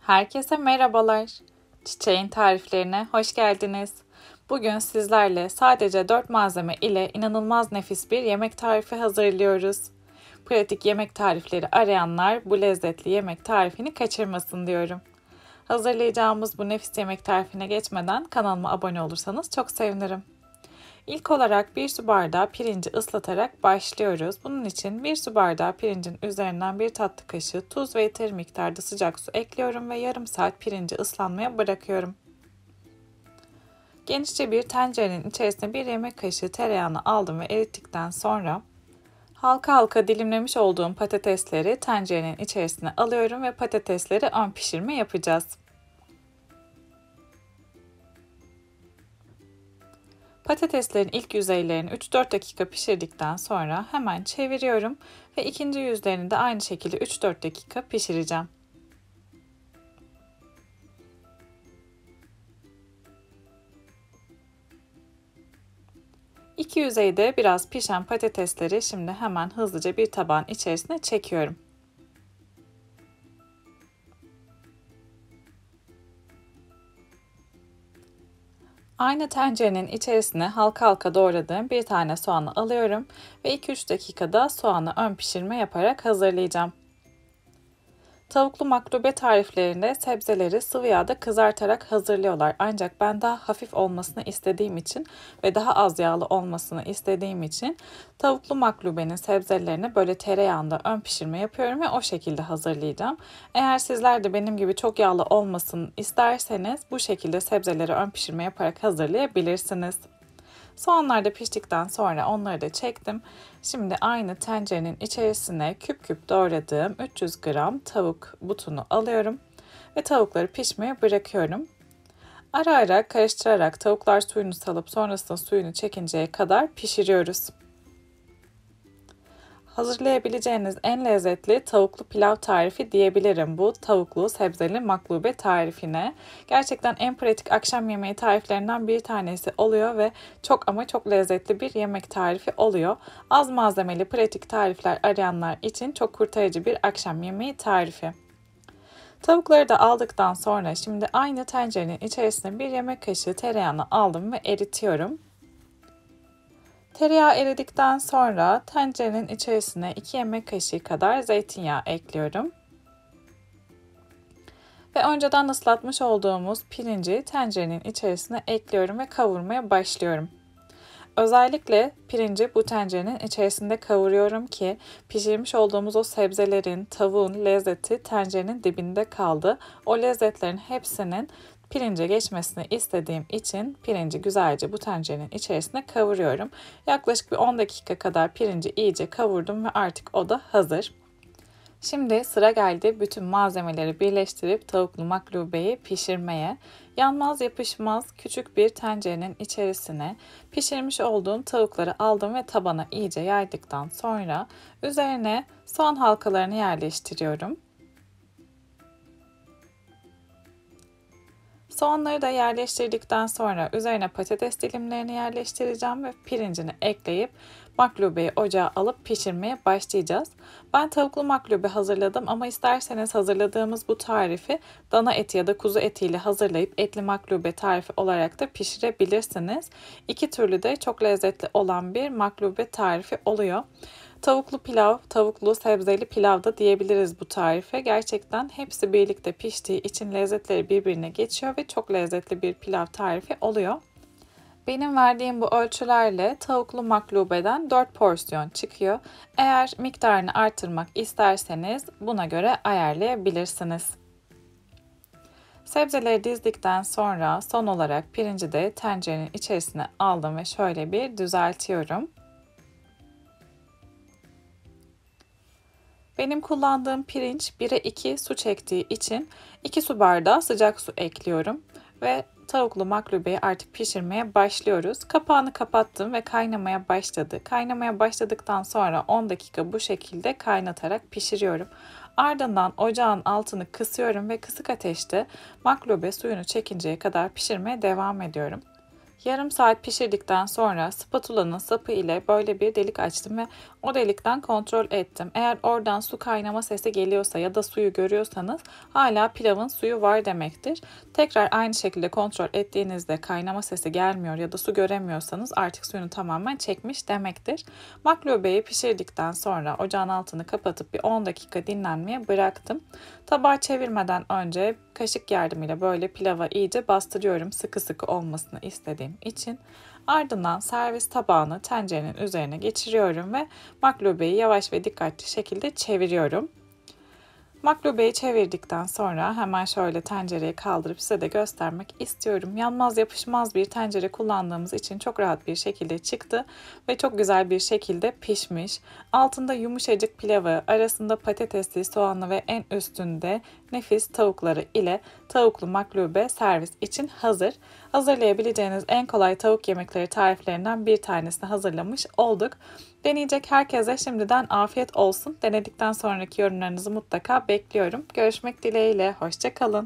Herkese merhabalar. Çiçeğin tariflerine hoş geldiniz. Bugün sizlerle sadece 4 malzeme ile inanılmaz nefis bir yemek tarifi hazırlıyoruz. Pratik yemek tarifleri arayanlar bu lezzetli yemek tarifini kaçırmasın diyorum. Hazırlayacağımız bu nefis yemek tarifine geçmeden kanalıma abone olursanız çok sevinirim. İlk olarak 1 su bardağı pirinci ıslatarak başlıyoruz. Bunun için 1 su bardağı pirincin üzerinden 1 tatlı kaşığı tuz ve yeteri miktarda sıcak su ekliyorum ve yarım saat pirinci ıslanmaya bırakıyorum. Genişçe bir tencerenin içerisine 1 yemek kaşığı tereyağını aldım ve erittikten sonra halka halka dilimlemiş olduğum patatesleri tencerenin içerisine alıyorum ve patatesleri ön pişirme yapacağız. Patateslerin ilk yüzeylerini 3-4 dakika pişirdikten sonra hemen çeviriyorum ve ikinci yüzlerini de aynı şekilde 3-4 dakika pişireceğim. İki yüzeyde biraz pişen patatesleri şimdi hemen hızlıca bir tabağın içerisine çekiyorum. Aynı tencerenin içerisine halka halka doğradığım bir tane soğanı alıyorum ve 2-3 dakikada soğanı ön pişirme yaparak hazırlayacağım. Tavuklu maklube tariflerinde sebzeleri sıvı yağda kızartarak hazırlıyorlar. Ancak ben daha hafif olmasını istediğim için ve daha az yağlı olmasını istediğim için tavuklu maklubenin sebzelerini böyle tereyağında ön pişirme yapıyorum ve o şekilde hazırlayacağım. Eğer sizler de benim gibi çok yağlı olmasını isterseniz bu şekilde sebzeleri ön pişirme yaparak hazırlayabilirsiniz. Soğanlar da piştikten sonra onları da çektim. Şimdi aynı tencerenin içerisine küp küp doğradığım 300 gram tavuk butunu alıyorum ve tavukları pişmeye bırakıyorum. Ara ara karıştırarak tavuklar suyunu salıp sonrasında suyunu çekinceye kadar pişiriyoruz. Hazırlayabileceğiniz en lezzetli tavuklu pilav tarifi diyebilirim bu tavuklu sebzeli maklube tarifine. Gerçekten en pratik akşam yemeği tariflerinden bir tanesi oluyor ve çok ama çok lezzetli bir yemek tarifi oluyor. Az malzemeli pratik tarifler arayanlar için çok kurtarıcı bir akşam yemeği tarifi. Tavukları da aldıktan sonra şimdi aynı tencerenin içerisine bir yemek kaşığı tereyağını aldım ve eritiyorum. Tereyağı eridikten sonra tencerenin içerisine 2 yemek kaşığı kadar zeytinyağı ekliyorum. Ve önceden ıslatmış olduğumuz pirinci tencerenin içerisine ekliyorum ve kavurmaya başlıyorum. Özellikle pirinci bu tencerenin içerisinde kavuruyorum ki pişirmiş olduğumuz o sebzelerin, tavuğun lezzeti tencerenin dibinde kaldı. O lezzetlerin hepsinin pirince geçmesini istediğim için pirinci güzelce bu tencerenin içerisine kavuruyorum. Yaklaşık bir 10 dakika kadar pirinci iyice kavurdum ve artık o da hazır. Şimdi sıra geldi bütün malzemeleri birleştirip tavuklu maklubeyi pişirmeye. Yanmaz yapışmaz küçük bir tencerenin içerisine pişirmiş olduğum tavukları aldım ve tabana iyice yaydıktan sonra üzerine soğan halkalarını yerleştiriyorum. Soğanları da yerleştirdikten sonra üzerine patates dilimlerini yerleştireceğim ve pirincini ekleyip maklubeyi ocağa alıp pişirmeye başlayacağız. Ben tavuklu maklube hazırladım ama isterseniz hazırladığımız bu tarifi dana eti ya da kuzu etiyle hazırlayıp etli maklube tarifi olarak da pişirebilirsiniz. İki türlü de çok lezzetli olan bir maklube tarifi oluyor. Tavuklu pilav, tavuklu sebzeli pilav da diyebiliriz bu tarife. Gerçekten hepsi birlikte piştiği için lezzetleri birbirine geçiyor ve çok lezzetli bir pilav tarifi oluyor. Benim verdiğim bu ölçülerle tavuklu maklubeden 4 porsiyon çıkıyor. Eğer miktarını artırmak isterseniz buna göre ayarlayabilirsiniz. Sebzeleri dizdikten sonra son olarak pirinci de tencerenin içerisine aldım ve şöyle bir düzeltiyorum. Benim kullandığım pirinç 1'e 2 su çektiği için 2 su bardağı sıcak su ekliyorum ve tavuklu maklubeyi artık pişirmeye başlıyoruz. Kapağını kapattım ve kaynamaya başladı. Kaynamaya başladıktan sonra 10 dakika bu şekilde kaynatarak pişiriyorum. Ardından ocağın altını kısıyorum ve kısık ateşte maklube suyunu çekinceye kadar pişirmeye devam ediyorum. Yarım saat pişirdikten sonra spatulanın sapı ile böyle bir delik açtım ve o delikten kontrol ettim. Eğer oradan su kaynama sesi geliyorsa ya da suyu görüyorsanız hala pilavın suyu var demektir. Tekrar aynı şekilde kontrol ettiğinizde kaynama sesi gelmiyor ya da su göremiyorsanız artık suyunu tamamen çekmiş demektir. Maklubeyi pişirdikten sonra ocağın altını kapatıp bir 10 dakika dinlenmeye bıraktım. Tabağı çevirmeden önce kaşık yardımıyla böyle pilava iyice bastırıyorum sıkı sıkı olmasını istediğim için. Ardından servis tabağını tencerenin üzerine geçiriyorum ve maklubeyi yavaş ve dikkatli şekilde çeviriyorum. Maklubeyi çevirdikten sonra hemen şöyle tencereye kaldırıp size de göstermek istiyorum. Yanmaz yapışmaz bir tencere kullandığımız için çok rahat bir şekilde çıktı ve çok güzel bir şekilde pişmiş. Altında yumuşacık pilavı, arasında patatesli, soğanlı ve en üstünde nefis tavukları ile tavuklu maklube servis için hazır. Hazırlayabileceğiniz en kolay tavuk yemekleri tariflerinden bir tanesini hazırlamış olduk. Deneyecek herkese şimdiden afiyet olsun. Denedikten sonraki yorumlarınızı mutlaka bekliyorum. Görüşmek dileğiyle. Hoşça kalın.